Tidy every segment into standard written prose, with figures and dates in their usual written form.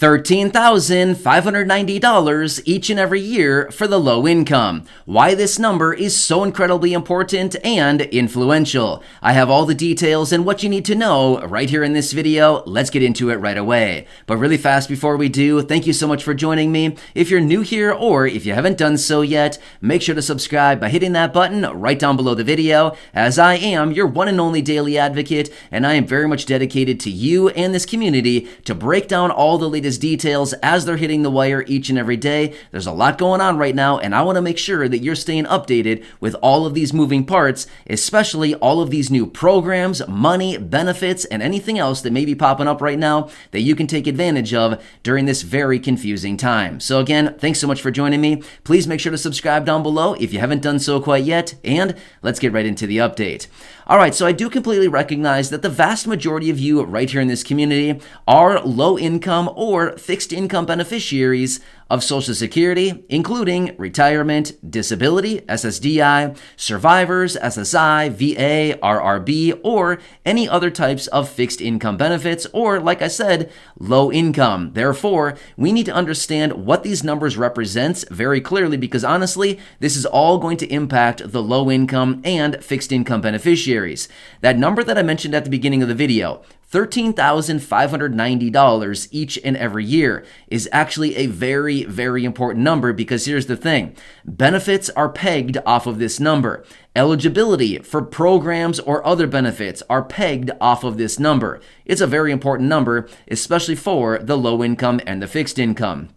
$13,590 each and every year for the low income. Why this number is so incredibly important and influential. I have all the details and what you need to know right here in this video. Let's get into it right away. But really fast before we do, thank you so much for joining me. If you're new here or if you haven't done so yet, make sure to subscribe by hitting that button right down below the video, as I am your one and only daily advocate, and I am very much dedicated to you and this community to break down all the latest details as they're hitting the wire each and every day. There's a lot going on right now, and I want to make sure that you're staying updated with all of these moving parts, especially all of these new programs, money, benefits, and anything else that may be popping up right now that you can take advantage of during this very confusing time. So again, thanks so much for joining me. Please make sure to subscribe down below if you haven't done so quite yet, and let's get right into the update. All right, so I do completely recognize that the vast majority of you right here in this community are low income or fixed income beneficiaries of Social Security, including retirement, disability, SSDI, survivors, SSI, VA, RRB, or any other types of fixed income benefits, or like I said, low income. Therefore, we need to understand what these numbers represent very clearly, because honestly, this is all going to impact the low income and fixed income beneficiaries. That number that I mentioned at the beginning of the video, $13,590 each and every year, is actually a very, very important number, because here's the thing. Benefits are pegged off of this number. Eligibility for programs or other benefits are pegged off of this number. It's a very important number, especially for the low income and the fixed income.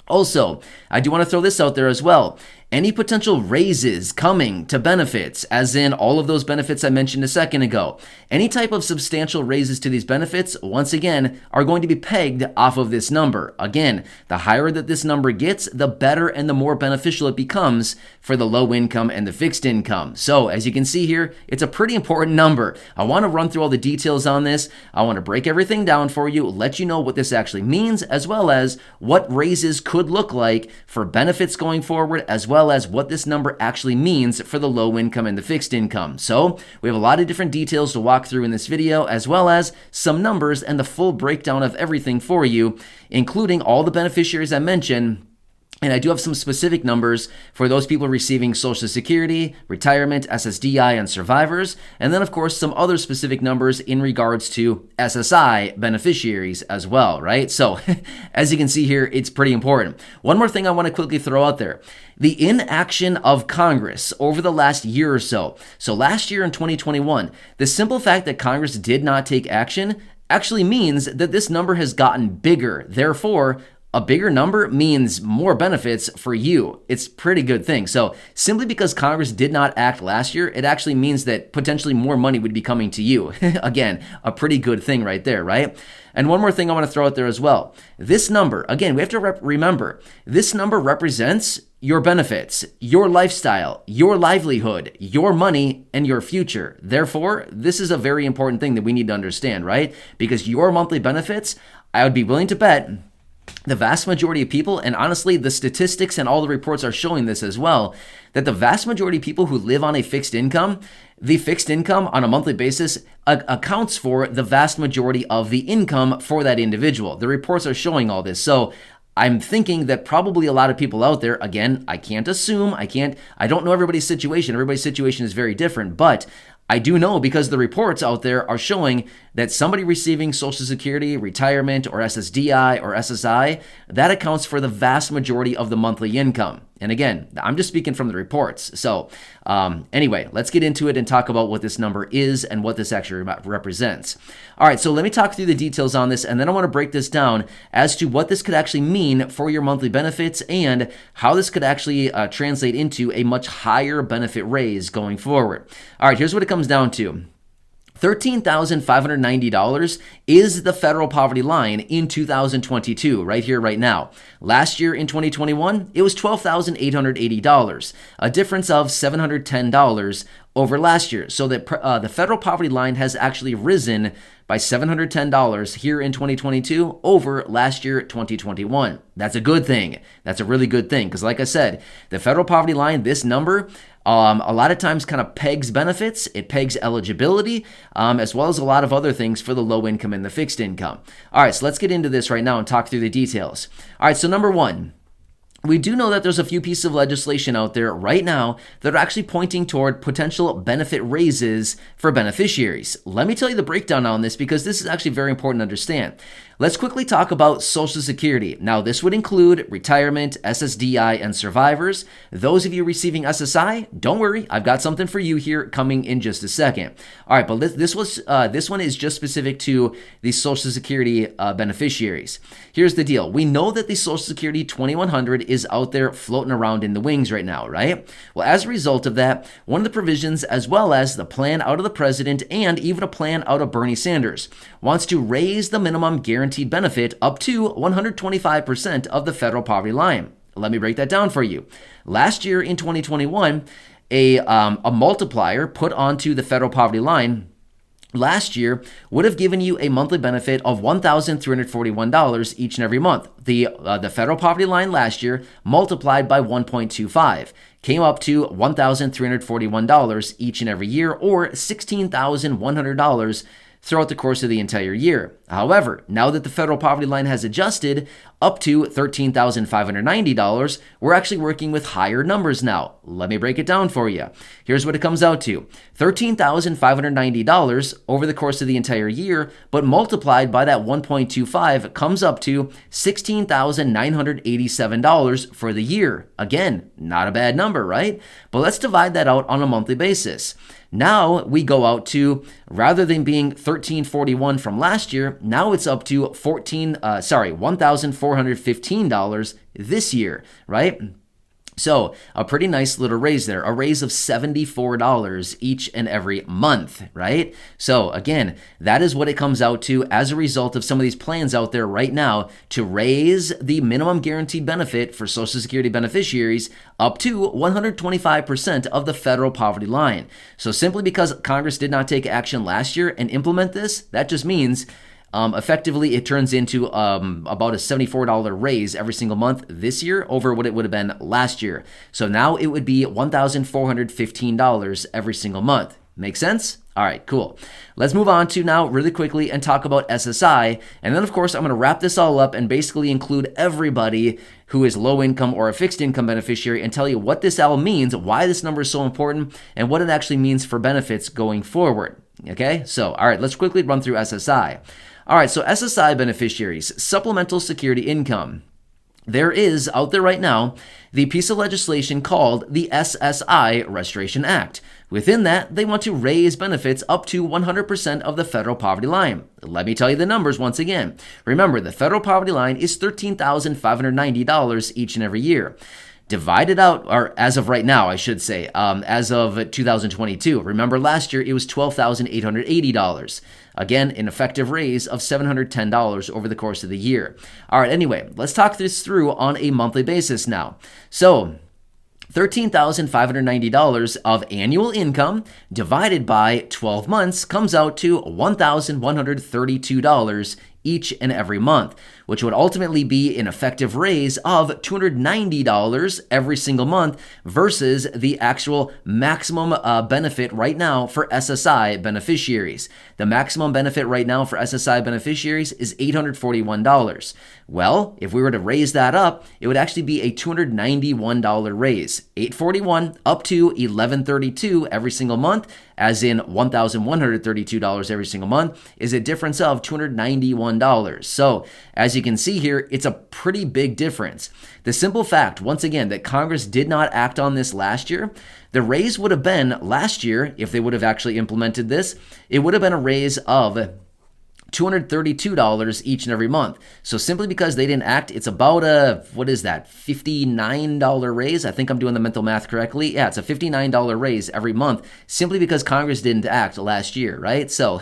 Also, I do want to throw this out there as well. Any potential raises coming to benefits, as in all of those benefits I mentioned a second ago, any type of substantial raises to these benefits, once again, are going to be pegged off of this number. Again, the higher that this number gets, the better and the more beneficial it becomes for the low income and the fixed income. So, as you can see here, it's a pretty important number. I want to run through all the details on this. I want to break everything down for you, let you know what this actually means, as well as what raises could look like for benefits going forward, as well as what this number actually means for the low income and the fixed income. So we have a lot of different details to walk through in this video, as well as some numbers and the full breakdown of everything for you, including all the beneficiaries I mentioned. And I do have some specific numbers for those people receiving Social Security, retirement, SSDI, and survivors. And then, of course, some other specific numbers in regards to SSI beneficiaries as well, right? So, as you can see here, it's pretty important. One more thing I want to quickly throw out there. The inaction of Congress over the last year or so. So last year in 2021, the simple fact that Congress did not take action actually means that this number has gotten bigger. Therefore, a bigger number means more benefits for you. It's a pretty good thing. So simply because Congress did not act last year, it actually means that potentially more money would be coming to you. Again, a pretty good thing right there, right? And one more thing I want to throw out there as well. This number, again, we have to remember, this number represents your benefits, your lifestyle, your livelihood, your money, and your future. Therefore, this is a very important thing that we need to understand, right? Because your monthly benefits, I would be willing to bet the vast majority of people, and honestly, the statistics and all the reports are showing this as well, that the vast majority of people who live on a fixed income, the fixed income on a monthly basis accounts for the vast majority of the income for that individual. The reports are showing all this. So I'm thinking that probably a lot of people out there, again, I can't assume, I don't know everybody's situation. Everybody's situation is very different, but I do know, because the reports out there are showing that somebody receiving Social Security, retirement, or SSDI or SSI, that accounts for the vast majority of the monthly income. And again, I'm just speaking from the reports. So anyway, let's get into it and talk about what this number is and what this actually represents. All right, so let me talk through the details on this, and then I want to break this down as to what this could actually mean for your monthly benefits and how this could actually translate into a much higher benefit raise going forward. All right, here's what it comes down to. $13,590 is the federal poverty line in 2022, right here, right now. Last year in 2021, it was $12,880, a difference of $710 over last year. So that the federal poverty line has actually risen by $710 here in 2022 over last year, 2021. That's a good thing. That's a really good thing, because like I said, the federal poverty line, this number, a lot of times kind of pegs benefits, it pegs eligibility, as well as a lot of other things for the low income and the fixed income. All right, so let's get into this right now and talk through the details. All right, so number one, we do know that there's a few pieces of legislation out there right now that are actually pointing toward potential benefit raises for beneficiaries. Let me tell you the breakdown on this because this is actually very important to understand. Let's quickly talk about Social Security. Now, this would include retirement, SSDI, and survivors. Those of you receiving SSI, don't worry, I've got something for you here coming in just a second. All right, but this one is just specific to the Social Security beneficiaries. Here's the deal. We know that the Social Security 2100 is out there floating around in the wings right now, right? Well, as a result of that, one of the provisions, as well as the plan out of the president and even a plan out of Bernie Sanders, wants to raise the minimum guaranteed benefit up to 125% of the federal poverty line. Let me break that down for you. Last year in 2021, a multiplier put onto the federal poverty line last year would have given you a monthly benefit of $1,341 each and every month. The federal poverty line last year multiplied by 1.25 came up to $1,341 each and every year, or $16,100 throughout the course of the entire year. However, now that the federal poverty line has adjusted up to $13,590, we're actually working with higher numbers now. Let me break it down for you. Here's what it comes out to. $13,590 over the course of the entire year, but multiplied by that 1.25 comes up to $16,987 for the year. Again, not a bad number, right? But let's divide that out on a monthly basis. Now we go out to, rather than being $1,341 from last year, now it's up to $1,415 this year, right? So a pretty nice little raise there, a raise of $74 each and every month, right? So again, that is what it comes out to as a result of some of these plans out there right now to raise the minimum guaranteed benefit for Social Security beneficiaries up to 125% of the federal poverty line. So simply because Congress did not take action last year and implement this, that just means effectively, it turns into about a $74 raise every single month this year over what it would have been last year. So now it would be $1,415 every single month. Make sense? All right, cool. Let's move on to now really quickly and talk about SSI. And then, of course, I'm going to wrap this all up and basically include everybody who is low income or a fixed income beneficiary and tell you what this all means, why this number is so important, and what it actually means for benefits going forward. Okay? So, all right, let's quickly run through SSI. All right, so SSI beneficiaries, supplemental security income. There is out there right now the piece of legislation called the SSI Restoration Act. Within that, they want to raise benefits up to 100% of the federal poverty line. Let me tell you the numbers once again. Remember, the federal poverty line is $13,590 each and every year. Divided out, or as of right now, I should say, as of 2022. Remember, last year it was $12,880. Again, an effective raise of $710 over the course of the year. All right, anyway, let's talk this through on a monthly basis now. So, $13,590 of annual income divided by 12 months comes out to $1,132 each and every month, which would ultimately be an effective raise of $290 every single month versus the actual maximum benefit right now for SSI beneficiaries. The maximum benefit right now for SSI beneficiaries is $841. Well, if we were to raise that up, it would actually be a $291 raise. $841 up to $1,132 every single month, as in $1,132 every single month, is a difference of $291. So, as you can see here, it's a pretty big difference. The simple fact, once again, that Congress did not act on this last year, the raise would have been last year, if they would have actually implemented this, it would have been a raise of $232 each and every month. So simply because they didn't act, it's about a, what is that, $59 raise? I think I'm doing the mental math correctly. Yeah, it's a $59 raise every month simply because Congress didn't act last year, right? So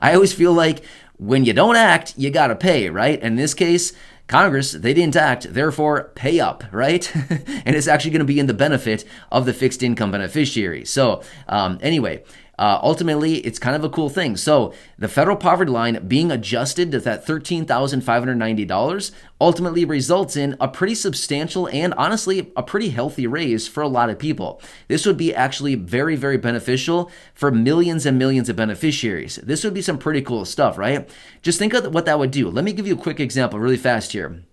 I always feel like when you don't act, you got to pay, right? In this case, Congress, they didn't act, therefore pay up, right? And it's actually going to be in the benefit of the fixed income beneficiary. So anyway, ultimately, it's kind of a cool thing. So the federal poverty line being adjusted to that $13,590 ultimately results in a pretty substantial and honestly a pretty healthy raise for a lot of people. This would be actually very, very beneficial for millions and millions of beneficiaries. This would be some pretty cool stuff, right? Just think of what that would do. Let me give you a quick example really fast here.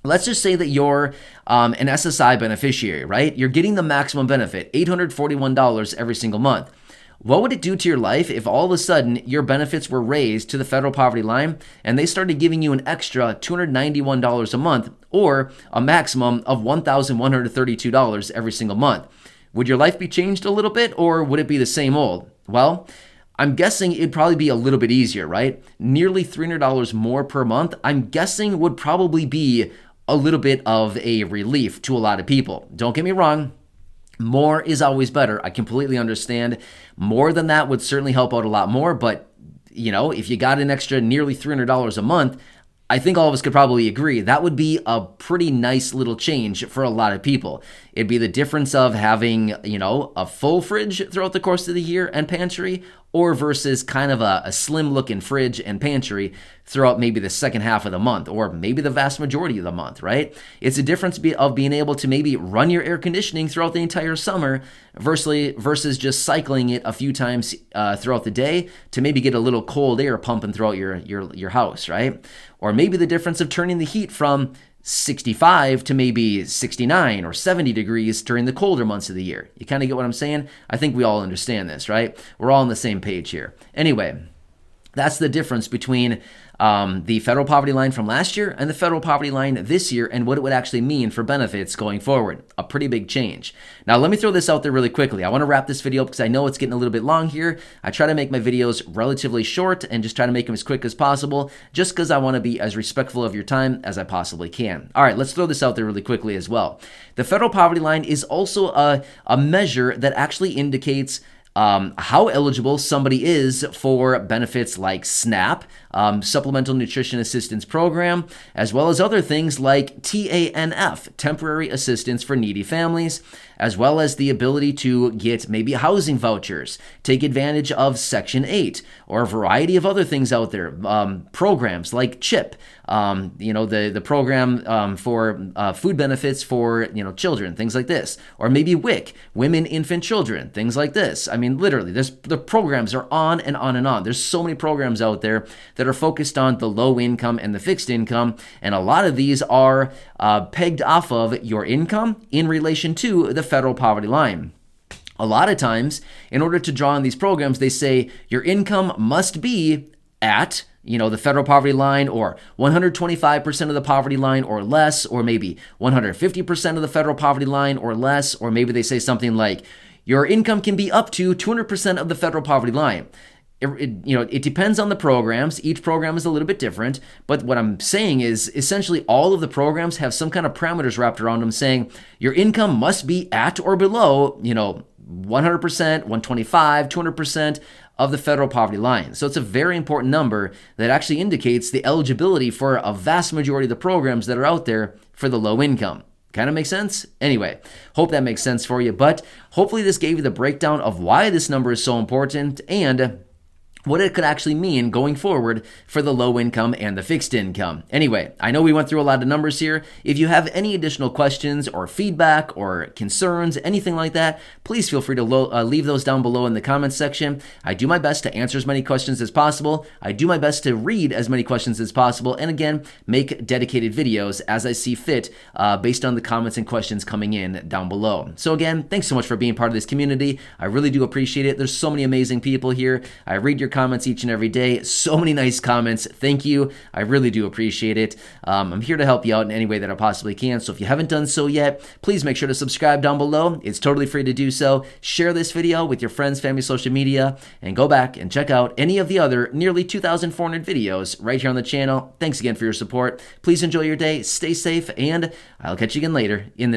Let's just say that you're an SSI beneficiary, right? You're getting the maximum benefit, $841 every single month. What would it do to your life if all of a sudden your benefits were raised to the federal poverty line and they started giving you an extra $291 a month or a maximum of $1,132 every single month? Would your life be changed a little bit or would it be the same old? Well, I'm guessing it'd probably be a little bit easier, right? Nearly $300 more per month, I'm guessing would probably be a little bit of a relief to a lot of people. Don't get me wrong. More is always better. I completely understand. More than that would certainly help out a lot more. But, if you got an extra nearly $300 a month, I think all of us could probably agree that would be a pretty nice little change for a lot of people. It'd be the difference of having, a full fridge throughout the course of the year and pantry, or versus kind of a slim looking fridge and pantry throughout maybe the second half of the month, or maybe the vast majority of the month, right? It's a difference of being able to maybe run your air conditioning throughout the entire summer versus just cycling it a few times throughout the day to maybe get a little cold air pumping throughout your house, right? Or maybe the difference of turning the heat from 65 to maybe 69 or 70 degrees during the colder months of the year. You kind of get what I'm saying? I think we all understand this, right? We're all on the same page here. Anyway, that's the difference between the federal poverty line from last year and the federal poverty line this year and what it would actually mean for benefits going forward. A pretty big change. Now, let me throw this out there really quickly. I want to wrap this video up because I know it's getting a little bit long here. I try to make my videos relatively short and just try to make them as quick as possible just because I want to be as respectful of your time as I possibly can. All right, let's throw this out there really quickly as well. The federal poverty line is also a measure that actually indicates how eligible somebody is for benefits like SNAP, Supplemental Nutrition Assistance Program, as well as other things like TANF, Temporary Assistance for Needy Families, as well as the ability to get maybe housing vouchers, take advantage of Section 8, or a variety of other things out there, programs like CHIP, the program for food benefits for children, things like this, or maybe WIC, Women, Infant, Children, things like this. I mean, literally, the programs are on and on and on. There's so many programs out there that are focused on the low income and the fixed income, and a lot of these are pegged off of your income in relation to the federal poverty line. A lot of times, in order to draw on these programs, they say your income must be at the federal poverty line, or 125% of the poverty line or less, or maybe 150% of the federal poverty line or less, or maybe they say something like your income can be up to 200% of the federal poverty line. It depends on the programs. Each program is a little bit different, but what I'm saying is essentially all of the programs have some kind of parameters wrapped around them saying your income must be at or below, 100%, 125, 200% of the federal poverty line. So it's a very important number that actually indicates the eligibility for a vast majority of the programs that are out there for the low income. Kind of makes sense? Anyway, hope that makes sense for you, but hopefully this gave you the breakdown of why this number is so important and what it could actually mean going forward for the low income and the fixed income. Anyway, I know we went through a lot of numbers here. If you have any additional questions or feedback or concerns, anything like that, please feel free to leave those down below in the comments section. I do my best to answer as many questions as possible. I do my best to read as many questions as possible. And again, make dedicated videos as I see fit based on the comments and questions coming in down below. So again, thanks so much for being part of this community. I really do appreciate it. There's so many amazing people here. I read your comments each and every day. So many nice comments. Thank you. I really do appreciate it. I'm here to help you out in any way that I possibly can. So if you haven't done so yet, please make sure to subscribe down below. It's totally free to do so. Share this video with your friends, family, social media, and go back and check out any of the other nearly 2,400 videos right here on the channel. Thanks again for your support. Please enjoy your day. Stay safe, and I'll catch you again later in the